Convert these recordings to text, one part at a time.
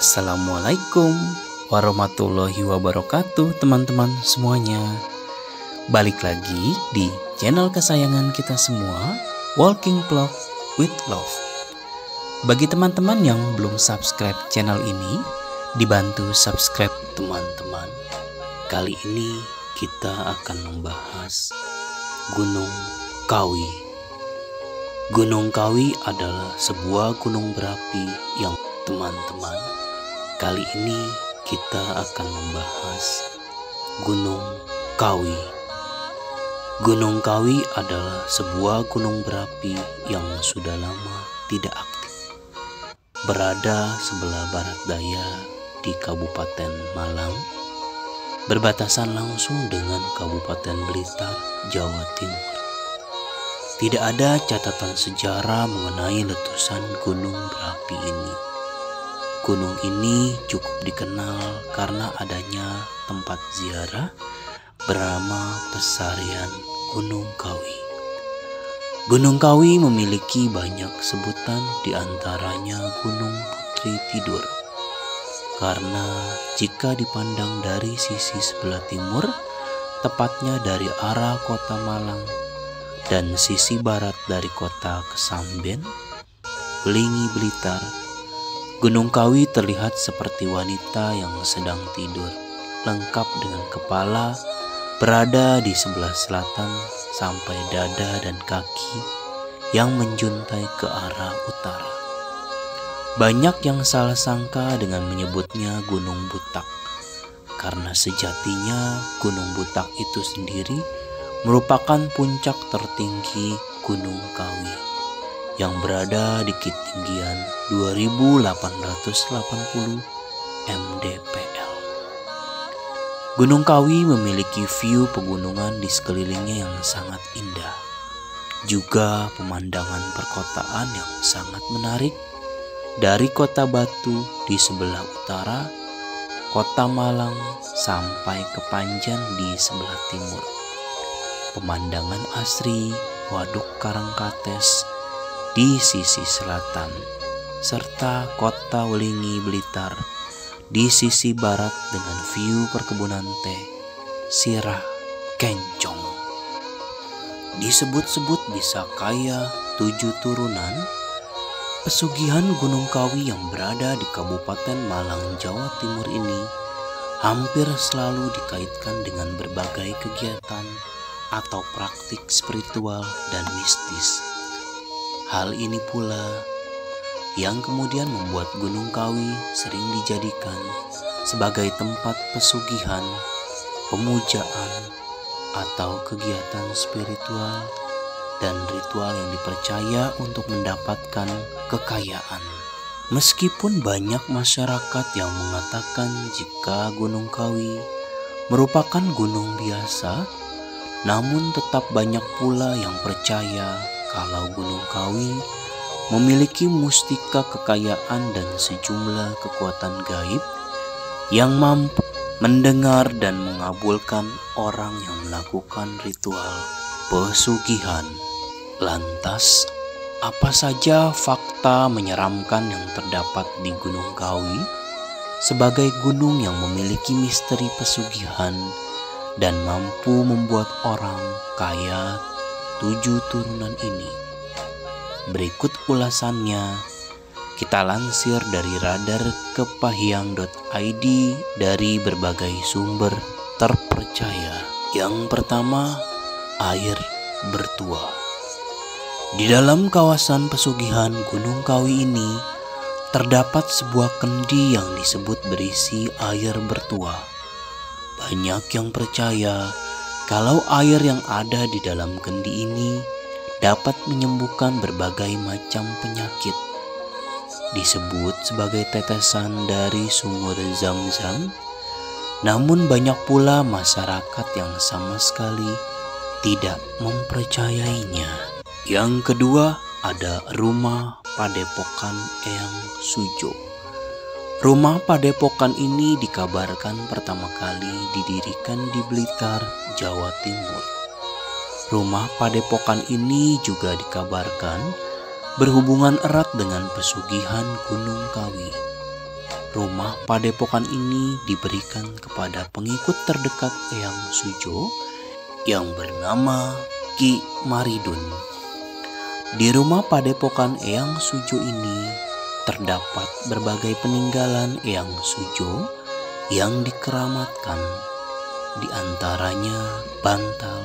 Assalamualaikum warahmatullahi wabarakatuh teman-teman semuanya. Balik lagi di channel kesayangan kita semua, Walking Vlog with Love. Bagi teman-teman yang belum subscribe channel ini, dibantu subscribe teman-teman. Kali ini kita akan membahas Gunung Kawi. Gunung Kawi adalah sebuah gunung berapi yang teman-teman, kali ini kita akan membahas Gunung Kawi. Gunung Kawi adalah sebuah gunung berapi yang sudah lama tidak aktif. Berada sebelah barat daya di Kabupaten Malang, berbatasan langsung dengan Kabupaten Blitar, Jawa Timur. Tidak ada catatan sejarah mengenai letusan gunung berapi ini. Gunung ini cukup dikenal karena adanya tempat ziarah bernama Pesarian Gunung Kawi. Gunung Kawi memiliki banyak sebutan, diantaranya Gunung Putri Tidur. Karena jika dipandang dari sisi sebelah timur, tepatnya dari arah kota Malang, dan sisi barat dari kota Kesamben, Belingi, Blitar, Gunung Kawi terlihat seperti wanita yang sedang tidur, lengkap dengan kepala berada di sebelah selatan sampai dada dan kaki yang menjuntai ke arah utara. Banyak yang salah sangka dengan menyebutnya Gunung Butak, karena sejatinya Gunung Butak itu sendiri merupakan puncak tertinggi Gunung Kawi yang berada di ketinggian 2880 mdpl. Gunung Kawi memiliki view pegunungan di sekelilingnya yang sangat indah, juga pemandangan perkotaan yang sangat menarik dari Kota Batu di sebelah utara, Kota Malang sampai ke Panjan di sebelah timur. Pemandangan asri Waduk Karangkates di sisi selatan, serta Kota Welingi Blitar di sisi barat dengan view perkebunan teh Sirah Kencong. Disebut-sebut bisa kaya 7 turunan, pesugihan Gunung Kawi yang berada di Kabupaten Malang, Jawa Timur ini hampir selalu dikaitkan dengan berbagai kegiatan atau praktik spiritual dan mistis. Hal ini pula yang kemudian membuat Gunung Kawi sering dijadikan sebagai tempat pesugihan, pemujaan, atau kegiatan spiritual dan ritual yang dipercaya untuk mendapatkan kekayaan. Meskipun banyak masyarakat yang mengatakan jika Gunung Kawi merupakan gunung biasa, namun tetap banyak pula yang percaya kalau Gunung Kawi memiliki mustika kekayaan dan sejumlah kekuatan gaib yang mampu mendengar dan mengabulkan orang yang melakukan ritual pesugihan. Lantas, apa saja fakta menyeramkan yang terdapat di Gunung Kawi sebagai gunung yang memiliki misteri pesugihan dan mampu membuat orang kaya 7 turunan ini? Berikut ulasannya, kita lansir dari radar kepahyang.id dari berbagai sumber terpercaya. Yang pertama, air bertuah. Di dalam kawasan pesugihan Gunung Kawi ini terdapat sebuah kendi yang disebut berisi air bertuah. Banyak yang percaya kalau air yang ada di dalam kendi ini dapat menyembuhkan berbagai macam penyakit. Disebut sebagai tetesan dari sumur Zam-Zam, namun banyak pula masyarakat yang sama sekali tidak mempercayainya. Yang kedua, ada Rumah Padepokan Eyang Sujo. Rumah Padepokan ini dikabarkan pertama kali didirikan di Blitar, Jawa Timur. Rumah Padepokan ini juga dikabarkan berhubungan erat dengan pesugihan Gunung Kawi. rumah padepokan ini diberikan kepada pengikut terdekat Eyang Sujo yang bernama Ki Maridun. Di rumah padepokan Eyang Sujo ini terdapat berbagai peninggalan Eyang Sujo yang dikeramatkan, di antaranya bantal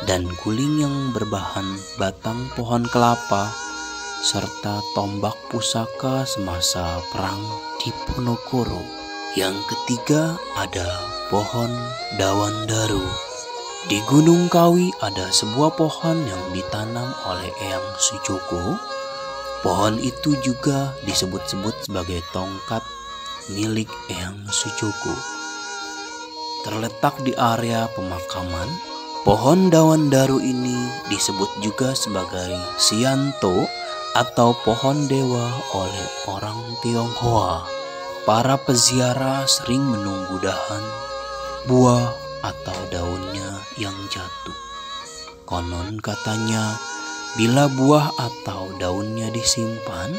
dan guling yang berbahan batang pohon kelapa, serta tombak pusaka semasa perang Diponegoro. Yang ketiga ada pohon dawan daru. Di Gunung Kawi ada sebuah pohon yang ditanam oleh Eyang Sujoko. Pohon itu juga disebut-sebut sebagai tongkat milik Eyang Sujoko. Terletak di area pemakaman, pohon dawan daru ini disebut juga sebagai Sianto atau pohon dewa oleh orang Tionghoa. Para peziarah sering menunggu dahan, buah, atau daunnya yang jatuh. Konon katanya, bila buah atau daunnya disimpan,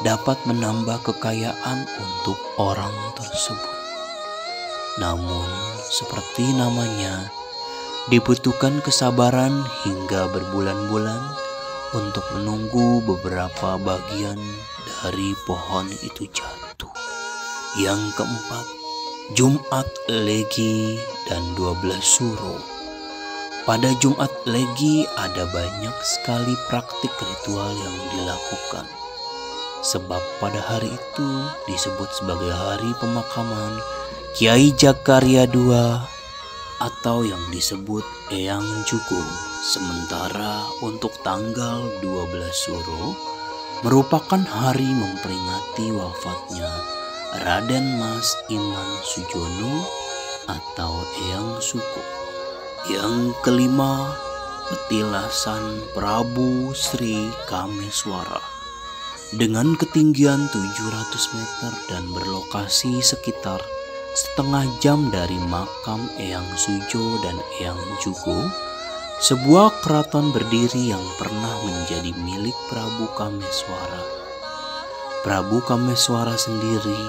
dapat menambah kekayaan untuk orang tersebut. Namun, seperti namanya, dibutuhkan kesabaran hingga berbulan-bulan untuk menunggu beberapa bagian dari pohon itu jatuh. Yang keempat, Jumat Legi dan 12 Suro. Pada Jumat Legi ada banyak sekali praktik ritual yang dilakukan. Sebab pada hari itu disebut sebagai hari pemakaman Kiai Jakarya II atau yang disebut Eyang Jugo. Sementara untuk tanggal 12 Suro merupakan hari memperingati wafatnya Raden Mas Iman Sujono atau Eyang Suko. Yang kelima, petilasan Prabu Sri Kameswara. Dengan ketinggian 700 meter dan berlokasi sekitar setengah jam dari makam Eyang Sujo dan Eyang Jugo, sebuah keraton berdiri yang pernah menjadi milik Prabu Kameswara. Prabu Kameswara sendiri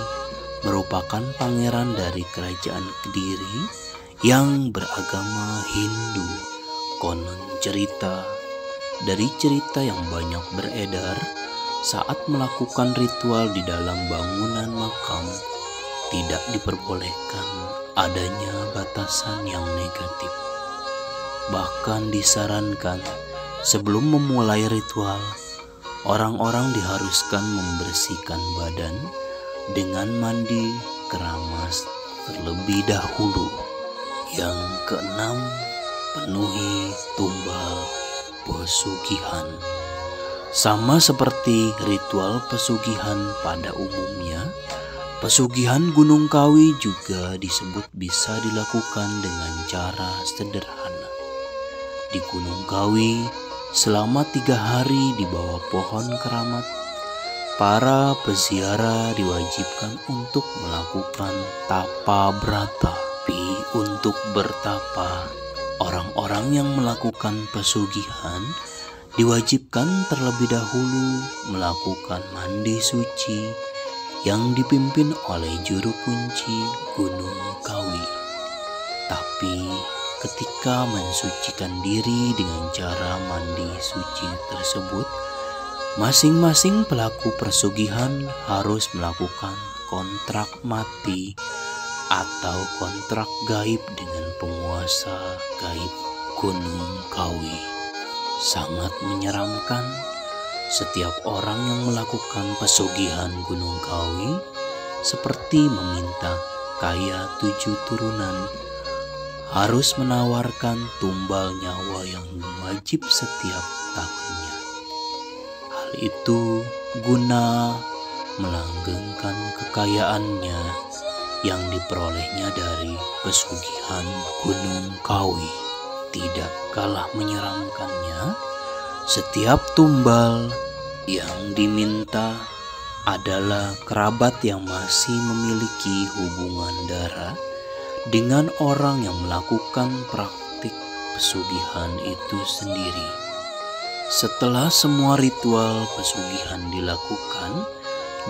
merupakan pangeran dari kerajaan Kediri yang beragama Hindu. Konon cerita dari cerita yang banyak beredar, saat melakukan ritual di dalam bangunan makam tidak diperbolehkan adanya batasan yang negatif. Bahkan disarankan sebelum memulai ritual, orang-orang diharuskan membersihkan badan dengan mandi keramas terlebih dahulu. Yang keenam, penuhi tumbal pesugihan. Sama seperti ritual pesugihan pada umumnya, pesugihan Gunung Kawi juga disebut bisa dilakukan dengan cara sederhana. Di Gunung Kawi, selama 3 hari di bawah pohon keramat, para peziarah diwajibkan untuk melakukan tapa brata. Tapi untuk bertapa, orang-orang yang melakukan pesugihan diwajibkan terlebih dahulu melakukan mandi suci yang dipimpin oleh juru kunci Gunung Kawi. Tapi ketika mensucikan diri dengan cara mandi suci tersebut, masing-masing pelaku pesugihan harus melakukan kontrak mati atau kontrak gaib dengan penguasa gaib Gunung Kawi. Sangat menyeramkan. Setiap orang yang melakukan pesugihan Gunung Kawi seperti meminta kaya 7 turunan harus menawarkan tumbal nyawa yang wajib setiap tahunnya. Hal itu guna melanggengkan kekayaannya yang diperolehnya dari pesugihan Gunung Kawi. Tidak kalah menyeramkannya, setiap tumbal yang diminta adalah kerabat yang masih memiliki hubungan darah dengan orang yang melakukan praktik pesugihan itu sendiri. Setelah semua ritual pesugihan dilakukan,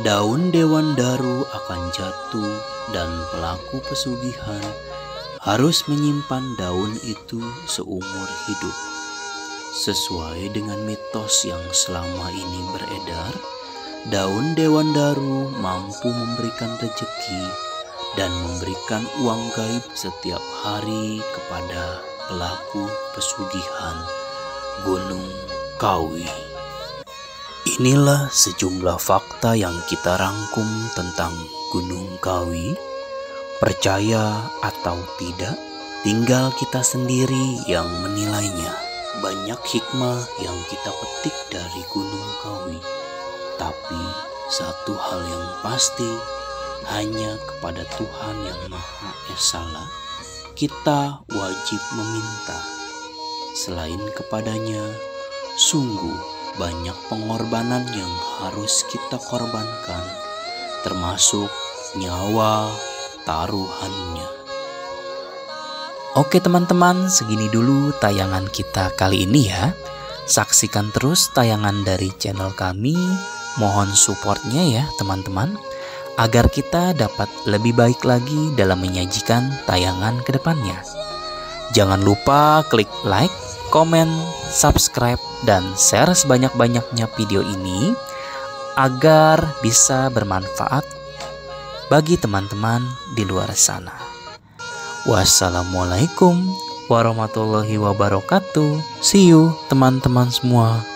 daun dewandaru akan jatuh dan pelaku pesugihan harus menyimpan daun itu seumur hidup. Sesuai dengan mitos yang selama ini beredar, daun dewandaru mampu memberikan rezeki dan memberikan uang gaib setiap hari kepada pelaku pesugihan Gunung Kawi. Inilah sejumlah fakta yang kita rangkum tentang Gunung Kawi. Percaya atau tidak, tinggal kita sendiri yang menilainya. Banyak hikmah yang kita petik dari Gunung Kawi. Tapi satu hal yang pasti, hanya kepada Tuhan yang Maha Esa kita wajib meminta. Selain kepadanya, sungguh banyak pengorbanan yang harus kita korbankan, termasuk nyawa taruhannya. Oke teman-teman, segini dulu tayangan kita kali ini ya. Saksikan terus tayangan dari channel kami. Mohon supportnya ya teman-teman, agar kita dapat lebih baik lagi dalam menyajikan tayangan ke depannya. Jangan lupa klik like, komen, subscribe, dan share sebanyak-banyaknya video ini agar bisa bermanfaat bagi teman-teman di luar sana. Wassalamualaikum warahmatullahi wabarakatuh. See you teman-teman semua.